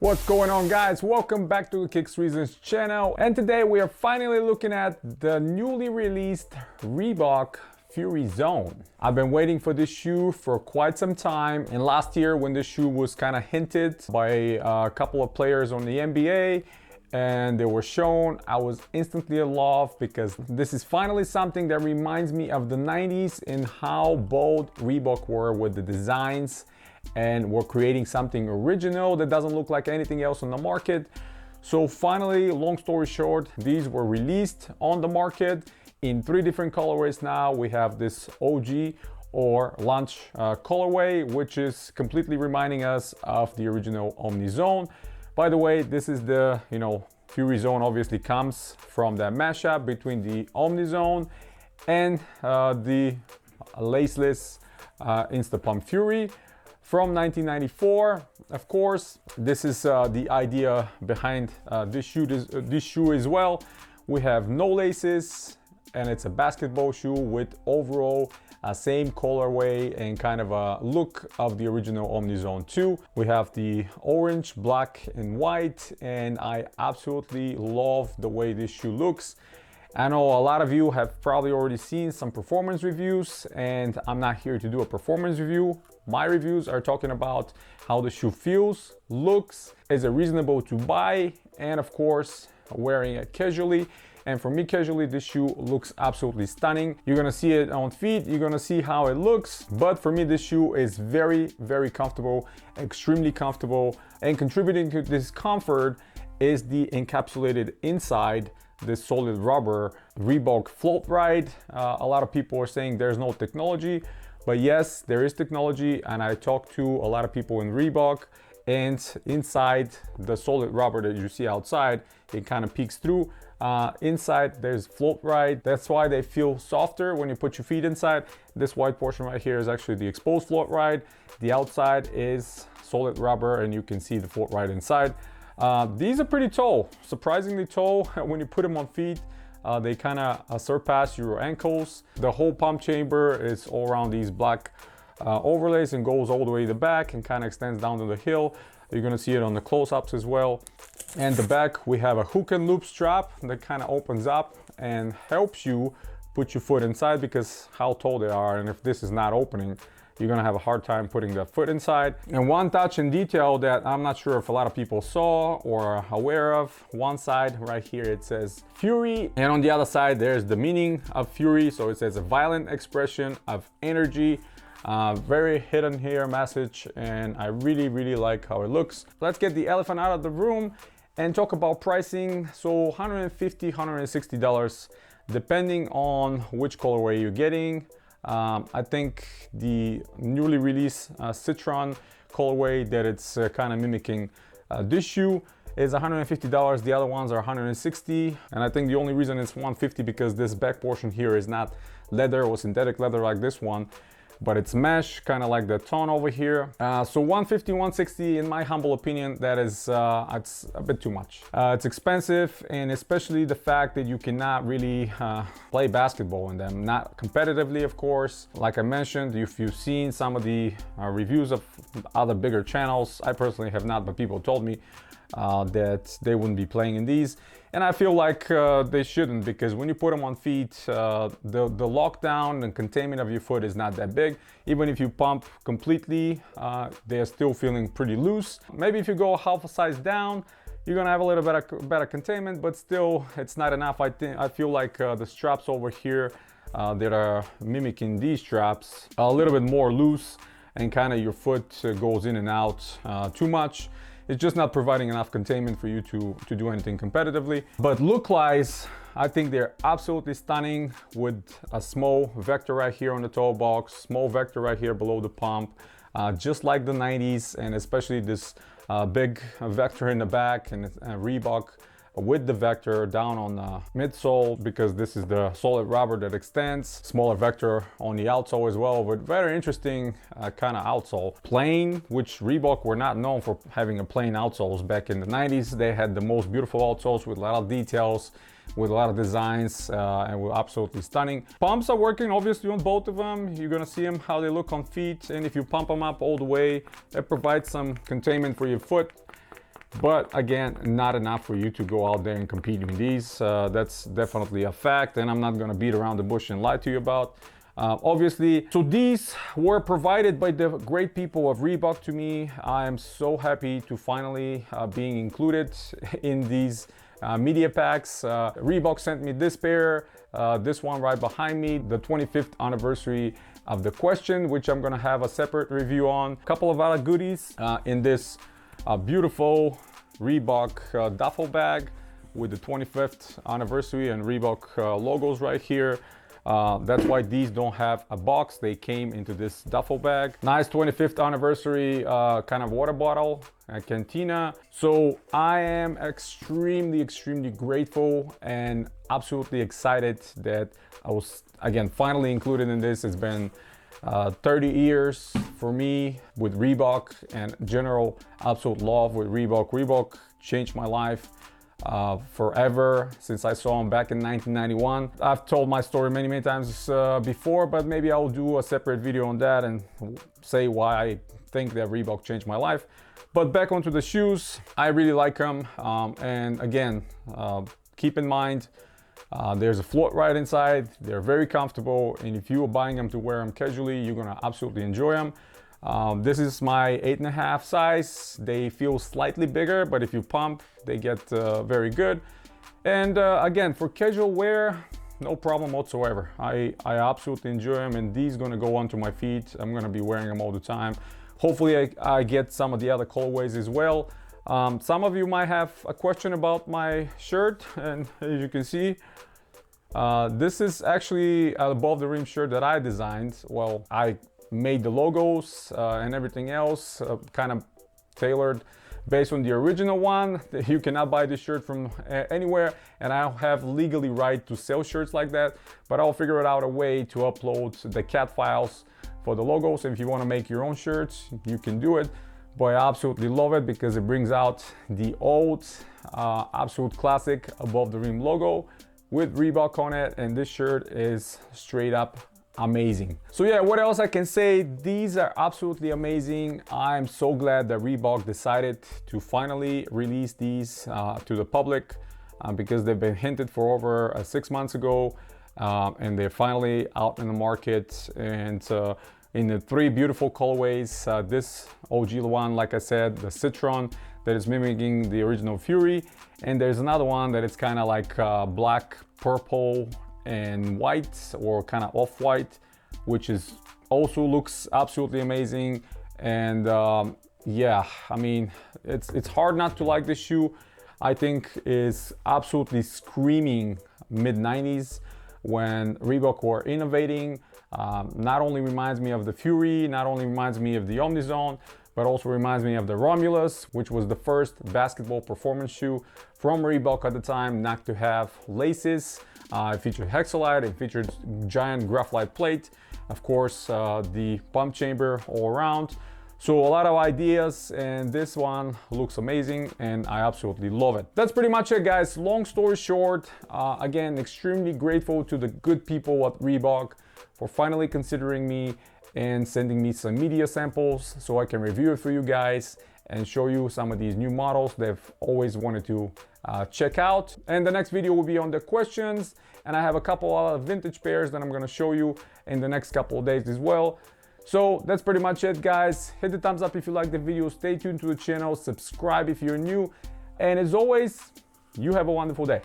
What's going on, guys? Welcome back to the Kicks Reasons channel, and today we are finally looking at the newly released Reebok Fury Zone. I've been waiting for this shoe for quite some time, and last year when this shoe was kind of hinted by a couple of players on the NBA and they were shown, I was instantly in love because this is finally something that reminds me of the 90s and how bold Reebok were with the designs, and we're creating something original that doesn't look like anything else on the market. So finally, long story short, these were released on the market in 3 different colorways. Now we have this OG or lunch colorway, which is completely reminding us of the original Omni Zone. By the way, this is the, Fury Zone obviously comes from that mashup between the Omni Zone and the laceless Instapump Fury from 1994. Of course, this is the idea behind this shoe as well. We have no laces, and it's a basketball shoe with overall same colorway and kind of a look of the original Omni Zone 2. We have the orange, black, and white, and I absolutely love the way this shoe looks. I know a lot of you have probably already seen some performance reviews, and I'm not here to do a performance review. My reviews are talking about how the shoe feels, looks, is it reasonable to buy, and of course, wearing it casually. And for me, casually, this shoe looks absolutely stunning. You're gonna see it on feet, you're gonna see how it looks, but for me, this shoe is very, very comfortable, extremely comfortable, and contributing to this comfort is the encapsulated inside, this solid rubber Reebok Float Ride. A lot of people are saying there's no technology, but yes, there is technology, and I talked to a lot of people in Reebok, and inside the solid rubber that you see outside, it kind of peeks through. Inside there's Float Ride. That's why they feel softer when you put your feet inside. This white portion right here is actually the exposed Float Ride. The outside is solid rubber, and you can see the Float Ride inside. These are pretty tall, surprisingly tall. When you put them on feet, they kind of surpass your ankles. The whole pump chamber is all around these black overlays and goes all the way to the back and kind of extends down to the heel. You're gonna see it on the close-ups as well. And the back, we have a hook and loop strap that kind of opens up and helps you put your foot inside, because how tall they are, and if this is not opening, you're gonna have a hard time putting that foot inside. And one touch and detail that I'm not sure if a lot of people saw or are aware of, one side right here, it says Fury, and on the other side, there's the meaning of Fury. So it says a violent expression of energy. Very hidden here message, and I really like how it looks. Let's get the elephant out of the room and talk about pricing. So $150, $160, depending on which colorway you're getting. I think the newly released Citron colorway that it's kind of mimicking this shoe is $150. The other ones are $160, and I think the only reason it's $150 because this back portion here is not leather or synthetic leather like this one, but it's mesh, kind of like the tone over here. So $150, $160, in my humble opinion, that is it's a bit too much. It's expensive, and especially the fact that you cannot really play basketball in them, not competitively, of course. Like I mentioned, if you've seen some of the reviews of other bigger channels, I personally have not, but people told me that they wouldn't be playing in these, and I feel like they shouldn't, because when you put them on feet, the lockdown and containment of your foot is not that big. Even if you pump completely, they're still feeling pretty loose. Maybe if you go half a size down, you're gonna have a little better containment, but still it's not enough. I feel like the straps over here that are mimicking these straps are a little bit more loose, and kind of your foot goes in and out too much. It's just not providing enough containment for you to do anything competitively. But look-wise, I think they're absolutely stunning, with a small vector right here on the toe box, small vector right here below the pump, just like the 90s, and especially this big vector in the back, and Reebok with the vector down on the midsole, because this is the solid rubber that extends. Smaller vector on the outsole as well, but very interesting kind of outsole. Plain, which Reebok were not known for having a plain outsoles back in the 90s. They had the most beautiful outsoles with a lot of details, with a lot of designs, and were absolutely stunning. Pumps are working obviously on both of them. You're gonna see them how they look on feet, and if you pump them up all the way, that provides some containment for your foot. but again, not enough for you to go out there and compete in these. That's definitely a fact, and I'm not gonna beat around the bush and lie to you about. Obviously, so these were provided by the great people of Reebok to me. I am so happy to finally being included in these media packs. Reebok sent me this pair, this one right behind me, the 25th anniversary of the question, which I'm gonna have a separate review on. A couple of other goodies in this beautiful Reebok duffel bag with the 25th anniversary and Reebok logos right here. That's why these don't have a box. They came into this duffel bag. Nice 25th anniversary kind of water bottle, a cantina. So I am extremely grateful and absolutely excited that I was, again, finally included in this. It's been 30 years for me with Reebok and general absolute love with Reebok. Reebok changed my life forever since I saw him back in 1991. I've told my story many times before, but maybe I'll do a separate video on that and say why I think that Reebok changed my life. But back onto the shoes, I really like them. And again, keep in mind, there's a float right inside. They're very comfortable, and if you are buying them to wear them casually, you're gonna absolutely enjoy them. This is my 8.5 size. They feel slightly bigger, but if you pump, they get very good. And again, for casual wear, no problem whatsoever. I absolutely enjoy them, and these gonna go onto my feet. I'm gonna be wearing them all the time. Hopefully I get some of the other colorways as well. Some of you might have a question about my shirt, and as you can see, this is actually an above the rim shirt that I designed. Well, I made the logos and everything else kind of tailored based on the original one. You cannot buy this shirt from anywhere, and I don't have legally right to sell shirts like that, but I'll figure out a way to upload the CAD files for the logos. If you want to make your own shirts, you can do it. But I absolutely love it because it brings out the old absolute classic above the rim logo with Reebok on it, and this shirt is straight up amazing. So yeah, what else I can say? These are absolutely amazing. I'm so glad that Reebok decided to finally release these to the public because they've been hinted for over 6 months ago, and they're finally out in the market, and in the 3 beautiful colorways. This OG one, like I said, the Citron, that is mimicking the original Fury, and there's another one that is kind of like black, purple, and white, or kind of off-white, which is also looks absolutely amazing. And yeah, I mean, it's hard not to like this shoe. I think is absolutely screaming mid-90s when Reebok were innovating. Not only reminds me of the Fury, not only reminds me of the Omnizone, but also reminds me of the Romulus, which was the first basketball performance shoe from Reebok at the time not to have laces. It featured Hexalite, it featured giant graphite plate, of course, the pump chamber all around. So a lot of ideas, and this one looks amazing, and I absolutely love it. That's pretty much it, guys. Long story short, again, extremely grateful to the good people at Reebok for finally considering me and sending me some media samples so I can review it for you guys and show you some of these new models they've always wanted to check out. And the next video will be on the questions, and I have a couple of vintage pairs that I'm gonna show you in the next couple of days as well. So that's pretty much it, guys. Hit the thumbs up if you like the video, stay tuned to the channel, subscribe if you're new, and as always, you have a wonderful day.